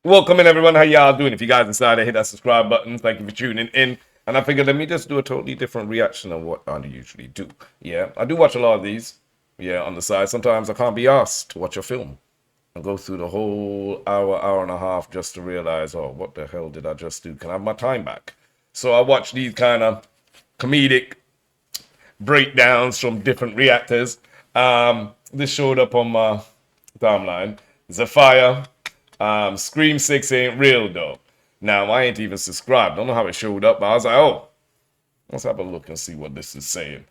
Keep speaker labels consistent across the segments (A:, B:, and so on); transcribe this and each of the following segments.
A: Welcome in, everyone. How y'all doing? If you guys decided to hit that subscribe button, thank you for tuning in. And I figured let me just do a totally different reaction of what I usually do. Yeah, I do watch a lot of these. Yeah, on the side. Sometimes I can't be asked to watch a film and go through the whole hour and a half just to realize, oh, what the hell did I just do? Can I have my time back? So I watch these kind of comedic breakdowns from different reactors. This showed up on my timeline. Zafire. Scream 6 ain't real though. Now I ain't even subscribed. Don't know how it showed up, but I was like, oh, let's have a look and see what this is saying.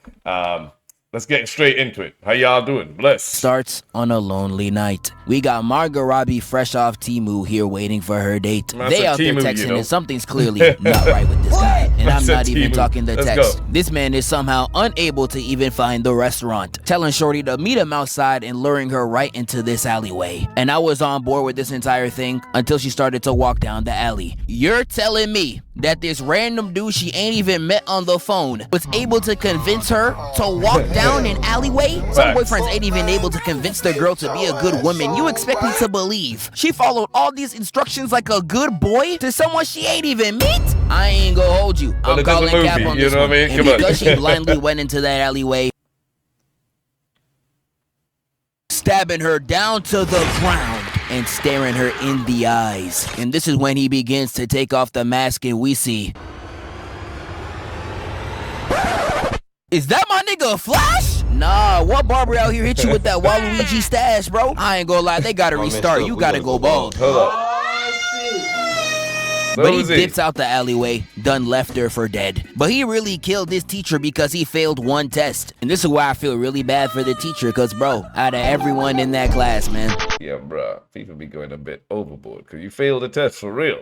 A: Let's get straight into it. How y'all doing? Bless.
B: Starts on a lonely night. We got Margot Robbie fresh off Temu here waiting for her date.
A: Man,
B: they out
A: Temu,
B: there texting
A: you know?
B: and something's clearly not right with this guy. And I'm not even
A: Temu.
B: talking the
A: Let's
B: text.
A: go.
B: This man is somehow unable to even find the restaurant. Telling Shorty to meet him outside and luring her right into this alleyway. And I was on board with this entire thing until she started to walk down the alley. You're telling me that this random dude she ain't even met on the phone was able to convince her to walk down an alleyway? Some boyfriends ain't even able to convince their girl to be a good woman. You expect me to believe she followed all these instructions like a good boy to someone she ain't even meet? I ain't gonna hold you. I'm calling cap on this one. And because she blindly went into that alleyway, stabbing her down to the ground and staring her in the eyes. And this is when he begins to take off the mask and we see... Is that my nigga Flash? Nah, what barber out here hit you with that Waluigi stash, bro? I ain't gonna lie, they gotta restart. You gotta go bald.
A: Hold up.
B: But he dips out the alleyway, done left her for dead. But he really killed this teacher because he failed one test. And this is why I feel really bad for the teacher, because, bro, out of everyone in that class, man.
A: Yeah, bro, people be going a bit overboard because you failed the test for real.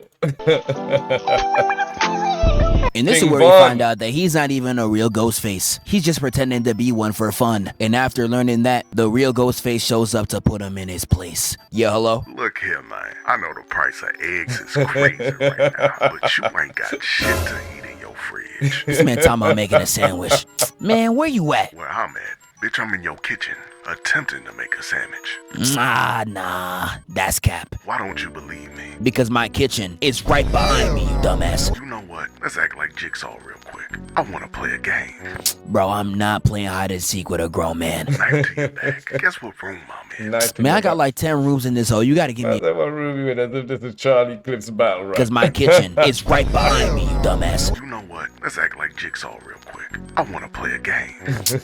B: And this is where we find out that he's not even a real Ghostface. He's just pretending to be one for fun. And after learning that, the real Ghostface shows up to put him in his place. Yeah, hello?
C: Look here, man. I know the price of eggs is crazy right now, but you ain't got shit to eat in your fridge.
B: This man talking about making a sandwich. Man, where you at?
C: Where I'm at, bitch, I'm in your kitchen, attempting to make a sandwich.
B: Nah, that's cap.
C: Why don't you believe me?
B: Because my kitchen is right behind me, you dumbass.
C: You know what? Let's act like Jigsaw real quick. I want to play a game.
B: Bro, I'm not playing hide and seek with a grown man.
C: Knife to your back. Guess what room I'm in?
B: Man, I got like 10 rooms in this hole. You gotta give me...
A: That's what room you in as if this is Charlie Clip's battle, right?
B: Because my kitchen is right behind me, you dumbass.
C: You know what? Let's act like Jigsaw real quick. I want to play a game.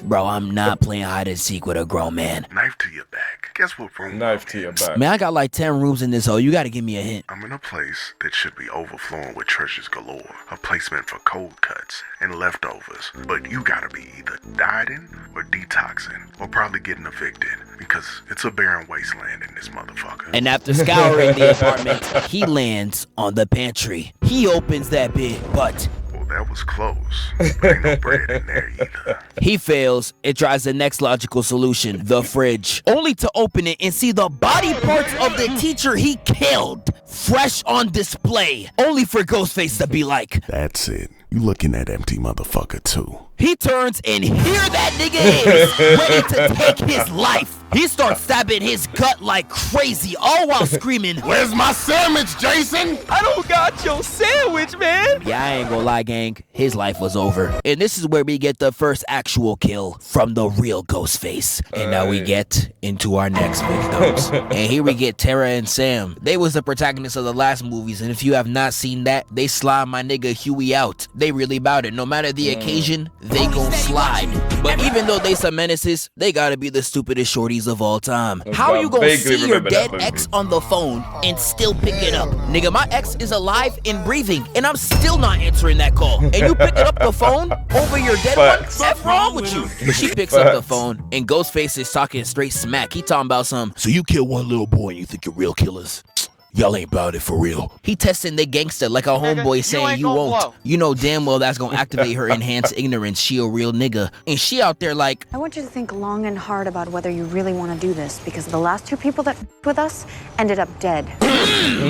B: Bro, I'm not playing hide and seek with a grown man.
C: Knife to your back. Guess what room
A: Knife
C: I'm
A: to
C: in?
A: your back.
B: Man, I got like 10 rooms in this hole. You gotta give me a hint.
C: I'm in a place that should be overflowing with treasures galore. A place meant for cold cuts and leftovers. But you gotta be either dieting or detoxing or probably getting evicted because it's a barren wasteland in this motherfucker.
B: And after scouring the apartment, he lands on the pantry. He opens that big butt.
C: Well, that was close. Ain't no bread in there either.
B: He fails and tries the next logical solution, the fridge, only to open it and see the body parts of the teacher he killed fresh on display, only for Ghostface to be like,
C: That's it. You looking at empty motherfucker too.
B: he turns and here that nigga is, ready to take his life. He starts stabbing his gut like crazy, all while screaming,
C: Where's my sandwich, Jason?
B: I don't got your sandwich, man. Yeah, I ain't gonna lie, gang. His life was over. And this is where we get the first actual kill from the real Ghostface. And now we get into our next victims. And here we get Tara and Sam. They was the protagonists of the last movies. And if you have not seen that, they slide my nigga Huey out. They really about it. No matter the occasion, they gon' slide. But even though they some menaces, they gotta be the stupidest shorties of all time. How you gonna see your dead ex on the phone and still pick it up? Nigga, my ex is alive and breathing, and I'm still not answering that call. And you picking up the phone over your dead one? What's wrong with you? But she picks up the phone, and Ghostface is talking straight smack. He talking about some, so you kill one little boy and you think you're real killers? Y'all ain't about it for real. He testing the gangster like a homeboy saying you won't. You know damn well that's gonna activate her enhanced ignorance. She a real nigga. And she out there like,
D: I want you to think long and hard about whether you really want to do this, because the last two people that with us ended up dead.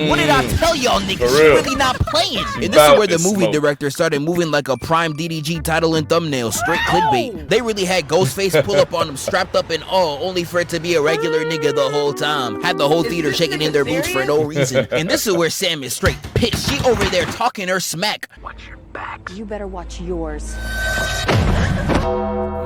B: what did I tell y'all niggas? She really not playing. And this is where the movie director started moving like a prime DDG title and thumbnail, straight clickbait. They really had Ghostface pull up on him strapped up and all, only for it to be a regular nigga the whole time. Had the whole theater shaking in their boots for no reason. And this is where Sam is straight pissed. She over there talking her smack.
E: Watch your back.
D: You better watch yours.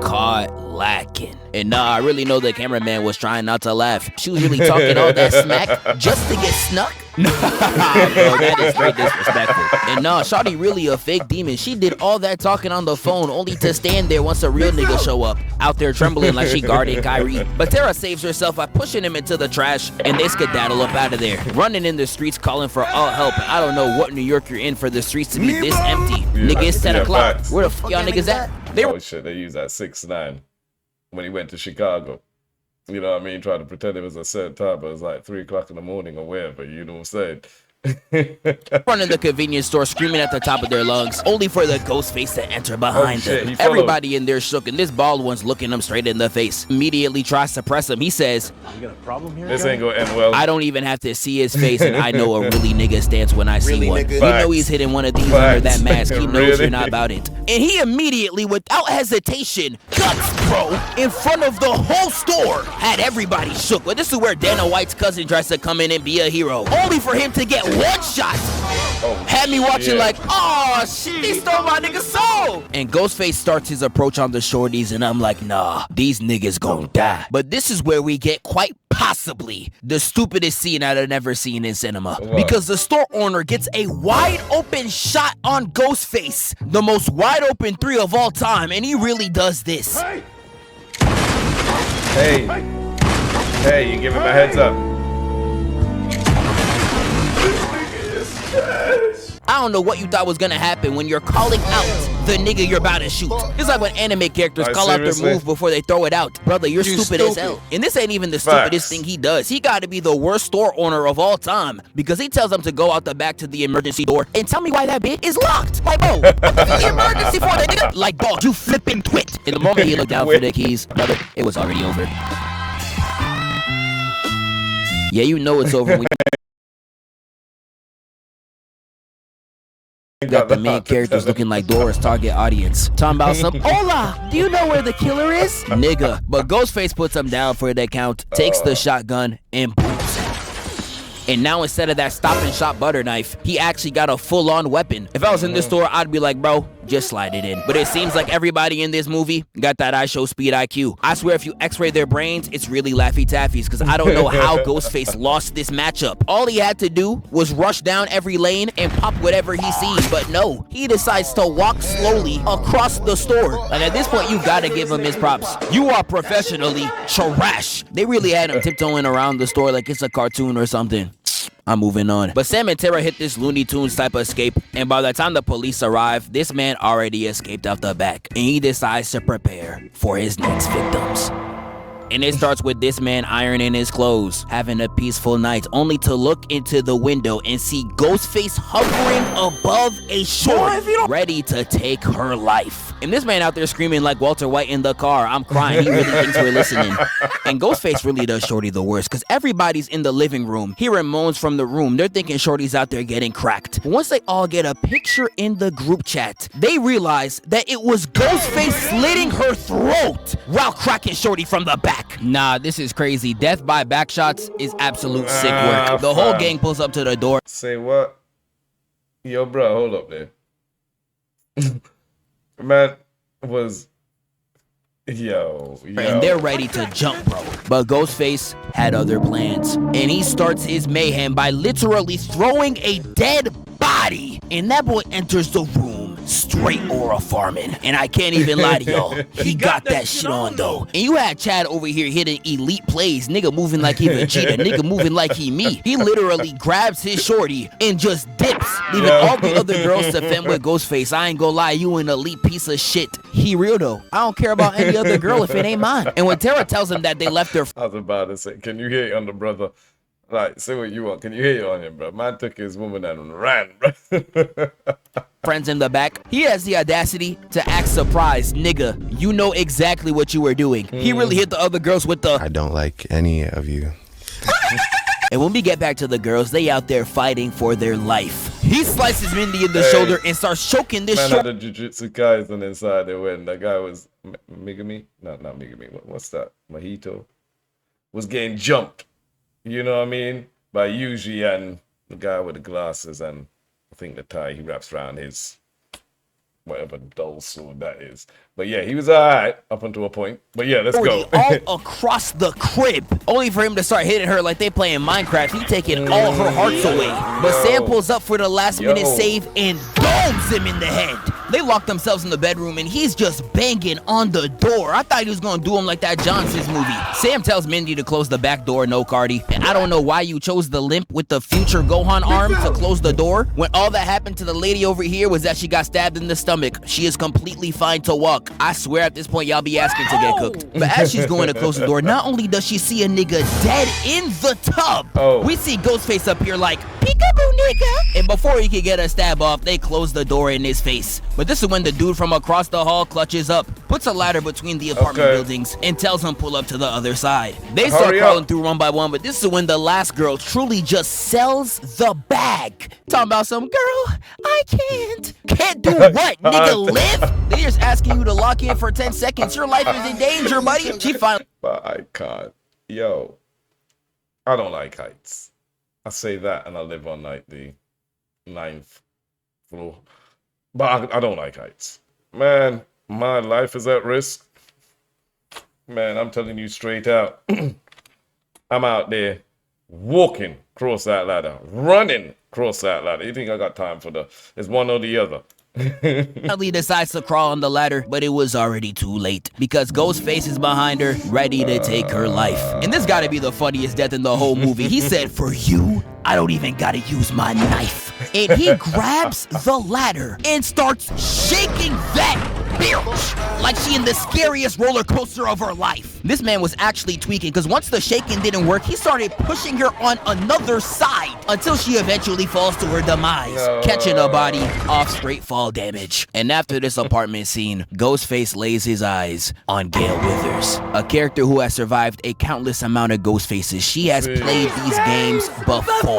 B: Caught lacking. And nah, I really know the cameraman was trying not to laugh. She was really talking all that smack just to get snuck. Nah, bro, that is straight disrespectful. And nah, shawty really a fake demon. She did all that talking on the phone only to stand there once a real nigga show up, out there trembling like she guarded Kyrie. But Tara saves herself by pushing him into the trash, and they skedaddle up out of there, running in the streets calling for all help. I don't know what New York you're in for the streets to be this empty. Nigga, it's 10 o'clock.
A: Facts.
B: Where the fuck y'all niggas at?
A: Oh shit, they used that 6ix9ine when he went to Chicago. You know what I mean? Tried to pretend it was a certain time, but it was like 3 o'clock in the morning or wherever, you know what I'm saying?
B: Running the convenience store screaming at the top of their lungs, only for the ghost face to enter behind
A: shit,
B: them. Everybody in there shook, and this bald one's looking him straight in the face. Immediately tries to press him. He says,
F: You got a problem here?
A: This ain't gonna end well.
B: I don't even have to see his face, and I know a really nigga stance when I see one. You know he's hitting one of these under that mask. He knows you're not about it. And he immediately, without hesitation, guts, bro, in front of the whole store. Had everybody shook. But this is where Dana White's cousin tries to come in and be a hero, only for him to get one shot. Had me watching like, oh shit, they stole my nigga's soul. And Ghostface starts his approach on the shorties, and I'm like, nah, these niggas gon' die. But this is where we get quite possibly the stupidest scene I've ever seen in cinema. Because the store owner gets a wide open shot on Ghostface, the most wide open 3 of all time, and he really does this.
A: Hey, you give him a heads up.
B: I don't know what you thought was gonna happen when you're calling out the nigga you're about to shoot. It's like when anime characters call out their move before they throw it out. Brother, you're stupid as hell. And this ain't even the stupidest thing he does. He gotta be the worst store owner of all time, because he tells them to go out the back to the emergency door and tell me why that bitch is locked. Like, bro, what the emergency for the nigga? Like, dog, you flipping twit. In the moment he looked down for the keys, brother, it was already over. Yeah, you know it's over when got the main characters looking like Dora's target audience. Talking about some, hola, do you know where the killer is? Nigga. But Ghostface puts him down for the count, takes the shotgun, and boots him. And now instead of that stop and shop butter knife, he actually got a full-on weapon. If I was in this store, I'd be like, bro, just slide it in. But it seems like everybody in this movie got that I Show Speed IQ. I swear if you x-ray their brains, it's really Laffy Taffies, because I don't know how Ghostface lost this matchup. All he had to do was rush down every lane and pop whatever he sees, but no, he decides to walk slowly across the store. Like, at this point, you gotta give him his props. You are professionally trash. They really had him tiptoeing around the store like it's a cartoon or something. I'm moving on. But Sam and Tara hit this Looney Tunes type of escape, and by the time the police arrive, this man already escaped out the back, and he decides to prepare for his next victims. And it starts with this man ironing his clothes, having a peaceful night, only to look into the window and see Ghostface hovering above a short, ready to take her life. And this man out there screaming like Walter White in the car, I'm crying, he really thinks we're listening. And Ghostface really does Shorty the worst, because everybody's in the living room, hearing moans from the room. They're thinking Shorty's out there getting cracked. But once they all get a picture in the group chat, they realize that it was Ghostface slitting her throat while cracking Shorty from the back. Nah, this is crazy. Death by backshots is absolute sick work. The whole gang pulls up to the door.
A: Say what? Yo, bro, hold up there. Man was... Yo.
B: And they're ready to jump, bro. But Ghostface had other plans. And he starts his mayhem by literally throwing a dead body. And that boy enters the room straight aura farming. And I can't even lie to y'all, he got that shit on though. And you had Chad over here hitting elite plays. Nigga moving like he Vegeta. Nigga moving like he me. He literally grabs his shorty and just dips, leaving all the other girls to fend with Ghostface. I ain't gonna lie, you an elite piece of shit. He real though. I don't care about any other girl if it ain't mine. And when Tara tells him that they left their...
A: I was about to say, can you hear it on the brother? Like, say what you want. Can you hear it on him, bro? Man took his woman and ran, bro.
B: friends in the back, he has the audacity to act surprised. Nigga, you know exactly what you were doing. He really hit the other girls with the...
G: I don't like any of you.
B: And when we get back to the girls, they out there fighting for their life. He slices Mindy in the shoulder and starts choking this
A: man had the Jujutsu Kaisen inside there when that guy was Megami? Not Megami. What's that? Mojito? Was getting jumped. You know what I mean? by Yuji and the guy with the glasses and I think the tie he wraps around his whatever dull sword that is. But yeah, he was alright up until a point. But yeah, let's go.
B: all across the crib, only for him to start hitting her like they playing Minecraft. He taking all her hearts away. But Sam pulls up for the last minute save and domes him in the head. They lock themselves in the bedroom and he's just banging on the door. I thought he was gonna do him like that Johnson's movie. Sam tells Mindy to close the back door, no Cardi. And I don't know why you chose the limp with the future Gohan arm to close the door when all that happened to the lady over here was that she got stabbed in the stomach. She is completely fine to walk. I swear at this point y'all be asking to get cooked. But as she's going to close the door, not only does she see a nigga dead in the tub, we see Ghostface up here like, peekaboo nigga. And before he could get a stab off, they close the door in his face. But this is when the dude from across the hall clutches up, puts a ladder between the apartment buildings, and tells him pull up to the other side. They start crawling through one by one, but this is when the last girl truly just sells the bag. Talking about some girl, I can't. Can't do what? Nigga live? They just asking you to lock in for 10 seconds. Your life is in danger, buddy. She finally.
A: But I can't. Yo, I don't like heights. I say that and I live on like the 9th floor. But I don't like heights. Man, my life is at risk. Man, I'm telling you straight out. I'm out there walking across that ladder, running across that ladder. You think I got time for it's one or the other.
B: Finally decides to crawl on the ladder, but it was already too late because Ghostface is behind her, ready to take her life. And this gotta be the funniest death in the whole movie. He said, for you, I don't even gotta use my knife. And he grabs the ladder and starts shaking that bitch like she in the scariest roller coaster of her life. This man was actually tweaking because once the shaking didn't work, he started pushing her on another side until she eventually falls to her demise, catching a body off straight fall damage. And after this apartment scene, Ghostface lays his eyes on Gale Withers, a character who has survived a countless amount of Ghostfaces. She has played these games before.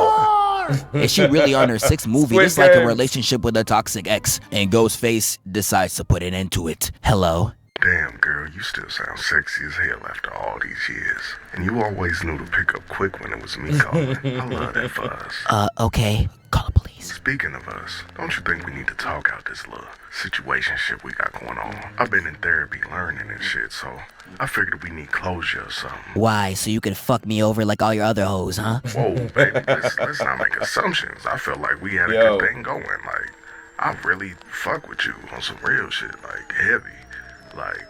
B: Is she really on her 6th movie? It's like a relationship with a toxic ex, and Ghostface decides to put an end to it. Hello?
C: Damn, girl, you still sound sexy as hell after all these years. And you always knew to pick up quick when it was me calling. I love that for us.
B: Okay. Call the police.
C: Speaking of us, don't you think we need to talk out this little situationship we got going on? I've been in therapy learning and shit, so I figured we need closure or something.
B: Why? So you can fuck me over like all your other hoes, huh?
C: Whoa, baby, let's not make assumptions. I feel like we had a good thing going. Like, I really fuck with you on some real shit, like heavy. Like,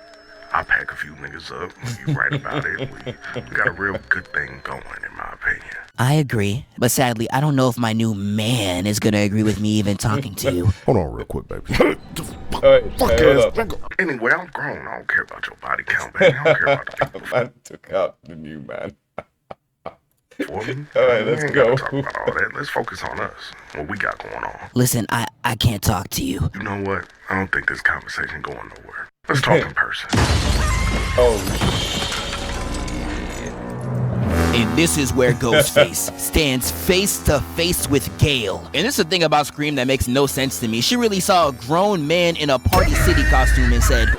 C: I pack a few niggas up, you right about it. We got a real good thing going, in my opinion.
B: I agree, but sadly, I don't know if my new man is gonna agree with me even talking to you.
E: Hold on real quick, baby.
C: Fuck ass. Anyway, I'm grown. I don't care about your body count, baby. I don't care about the people.
A: Man took out the new man.
C: For me?
A: Alright, let's go.
C: Talk about all that. Let's focus on us. What we got going on.
B: Listen, I can't talk to you.
C: You know what? I don't think this conversation going nowhere. Let's talk in person.
B: And this is where Ghostface stands face to face with Gale. And this is the thing about Scream that makes no sense to me. She really saw a grown man in a Party City costume and said,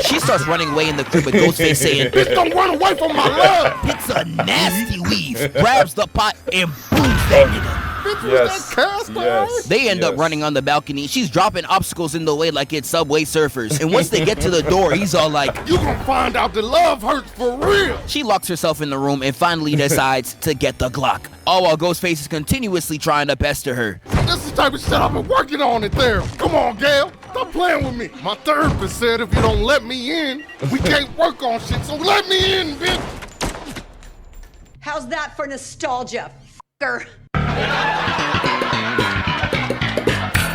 B: she starts running away in the crib with Ghostface saying,
E: Bitch, don't run away from my love!
B: Hits a nasty weave, grabs the pot, and booms that nigga. They end up running on the balcony. She's dropping obstacles in the way like it's Subway Surfers. And once they get to the door, he's all like,
E: you gonna find out that love hurts for real.
B: She locks herself in the room and finally decides to get the Glock. All while Ghostface is continuously trying to pester her.
E: This is the type of shit I've been working on in therapy. Come on, Gail. Stop playing with me. My therapist said if you don't let me in, we can't work on shit. So let me in, bitch.
F: How's that for nostalgia, f***er?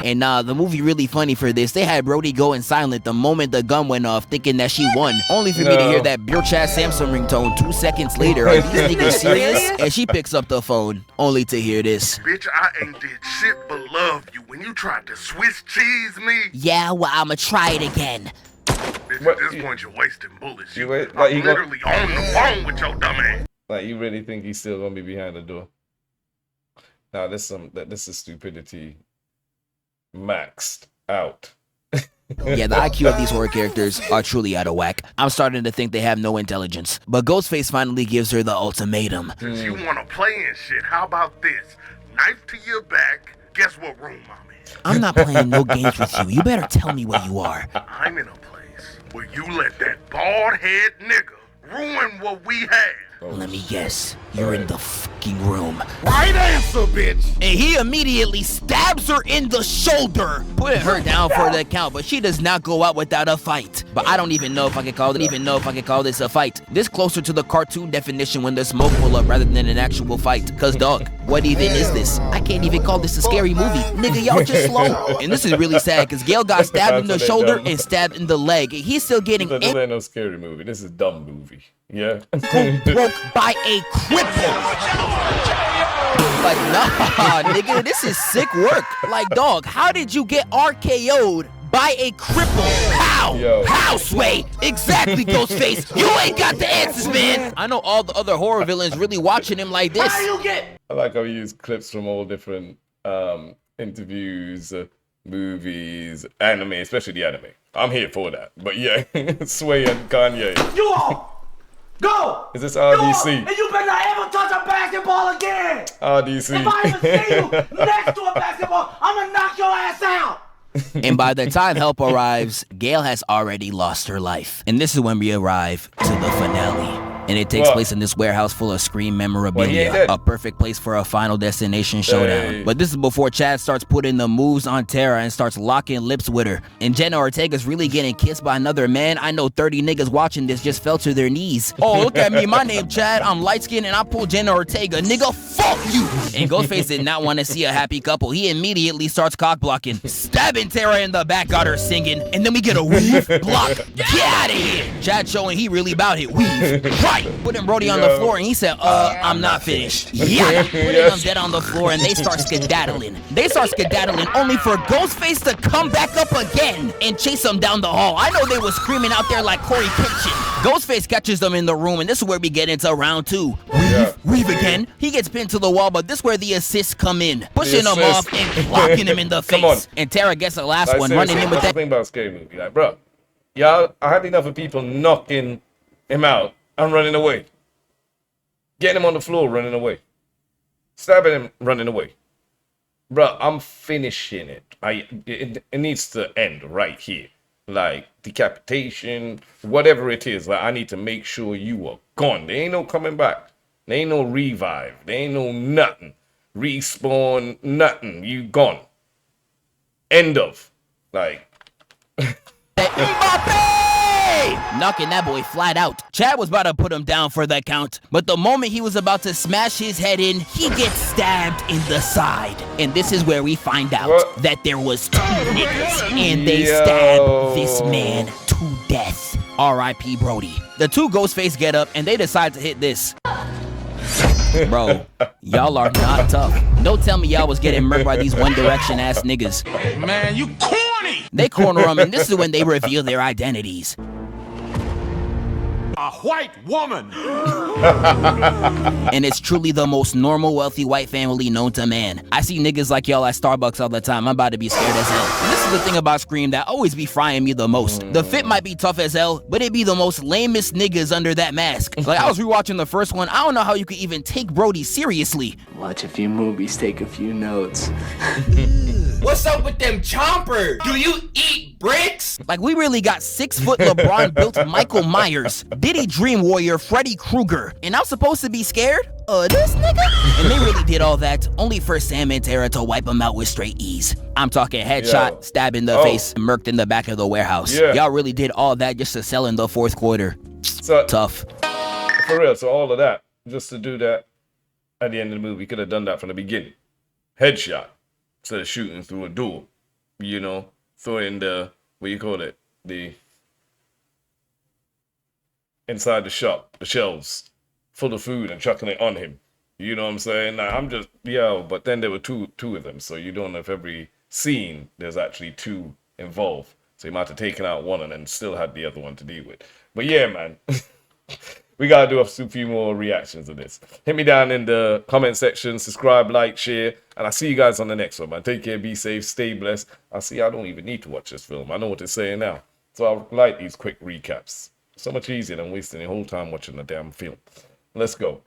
B: And the movie really funny for this. They had Brody going silent the moment the gun went off, thinking that she won. Only for me to hear that bitch-ass Samsung ringtone 2 seconds later. Are these niggas serious? And she picks up the phone, only to hear this.
C: Bitch, I ain't did shit but love you when you tried to Swiss cheese me.
B: Yeah, well, I'ma try it again.
C: Bitch, at this point, you're wasting bullets.
A: You wait,
C: I'm literally on the phone with your dumb ass.
A: Like, you really think he's still gonna be behind the door? Nah, this is stupidity maxed out.
B: Yeah, the IQ of these horror characters are truly out of whack. I'm starting to think they have no intelligence. But Ghostface finally gives her the ultimatum.
C: Since you want to play and shit, how about this? Knife to your back. Guess what room I'm in?
B: I'm not playing no games with you. You better tell me where you are.
C: I'm in a place where you let that bald head nigga ruin what we had.
B: Let me guess. You're in the fucking room.
E: Right answer, bitch.
B: And he immediately stabs her in the shoulder, putting her down for the count, but she does not go out without a fight. But I don't even know if I can call this a fight. This closer to the cartoon definition when the smoke pull up rather than an actual fight. Cause dog, what even is this? I can't even call this a scary movie. Nigga, y'all just slow. And this is really sad cause Gale got stabbed in the shoulder and stabbed in the leg. And he's still getting
A: This ain't no scary movie. This is a dumb movie. Yeah.
B: broke by a cripple. Like, nah, nigga, this is sick work. Like, dog, how did you get RKO'd by a cripple? How?
A: Yo.
B: How, Sway? Exactly, Ghostface. You ain't got the answers, man. I know all the other horror villains really watching him like this.
A: I like how you use clips from all different interviews, movies, anime, especially the anime. I'm here for that. But yeah, Sway and Kanye.
H: You all go!
A: Is this RDC?
H: And you better not ever touch a basketball again!
A: RDC.
H: If I even see you next to a basketball, I'm gonna knock your ass out!
B: And by the time help arrives, Gail has already lost her life. And this is when we arrive to the finale. And it takes place in this warehouse full of Scream memorabilia. A perfect place for a Final Destination showdown.
A: Hey.
B: But this is before Chad starts putting the moves on Tara and starts locking lips with her. And Jenna Ortega's really getting kissed by another man. I know 30 niggas watching this just fell to their knees. Oh, look at me. My name Chad. I'm light-skinned and I pull Jenna Ortega. Nigga, fuck you! And Ghostface did not want to see a happy couple. He immediately starts cock-blocking. Stabbing Tara in the back, got her singing. And then we get a weave block. Get out of here! Chad showing he really about it. Weave. Right! Putting Brody on the floor and he said, I'm not finished. Yeah! Putting him dead on the floor and they start skedaddling. Only for Ghostface to come back up again and chase him down the hall. I know they was screaming out there like Corey Kitchen. Ghostface catches them in the room and this is where we get into round two. Weave again. He gets pinned to the wall, but this is where the assists come in. Pushing him off and clocking him in the face. And Tara gets the last one, running in with
A: that. That's the thing about scary movie. Like, bro, y'all, I had enough of people knocking him out and running away. Getting him on the floor, running away. Stabbing him, running away. Bro, I'm finishing it. It needs to end right here. Like, decapitation, whatever it is. Like, I need to make sure you are gone. There ain't no coming back. There ain't no revive. There ain't no nothing. Respawn, nothing. You gone. End of. Like.
B: Knocking that boy flat out. Chad was about to put him down for the count, but the moment he was about to smash his head in, he gets stabbed in the side. And this is where we find out that there was two niggas, and they stabbed this man to death. R.I.P. Brody. The two Ghostface get up, and they decide to hit this. Bro, y'all are not tough. Don't tell me y'all was getting murdered by these One Direction ass niggas.
H: Man, you corny!
B: They corner them, and this is when they reveal their identities.
H: A white woman!
B: And it's truly the most normal, wealthy white family known to man. I see niggas like y'all at Starbucks all the time. I'm about to be scared as hell. And this is the thing about Scream that always be frying me the most. The fit might be tough as hell, but it be the most lamest niggas under that mask. Like, I was rewatching the first one. I don't know how you could even take Brody seriously.
I: Watch a few movies, take a few notes.
J: What's up with them chompers? Do you eat bricks?
B: Like, we really got 6-foot LeBron built Michael Myers, Diddy Dream Warrior Freddy Krueger, and I'm supposed to be scared of this nigga? And they really did all that only for Sam and Tara to wipe him out with straight ease. I'm talking headshot, stab in the face, murked in the back of the warehouse. Y'all really did all that just to sell in the fourth quarter. So tough.
A: For real, so all of that, just to do that at the end of the movie, we could have done that from the beginning. Headshot. Instead of shooting through a door, you know, throwing the, what you call it, the, inside the shop, the shelves, full of food and chucking it on him. You know what I'm saying? Now, I'm just, but then there were two of them, so you don't know if every scene there's actually two involved. So you might have taken out one and then still had the other one to deal with. But yeah, man, we gotta do a few more reactions of this. Hit me down in the comment section, subscribe, like, share, and I'll see you guys on the next one, man. Take care, be safe, stay blessed. I don't even need to watch this film. I know what they're saying now. So I like these quick recaps. So much easier than wasting the whole time watching the damn film. Let's go.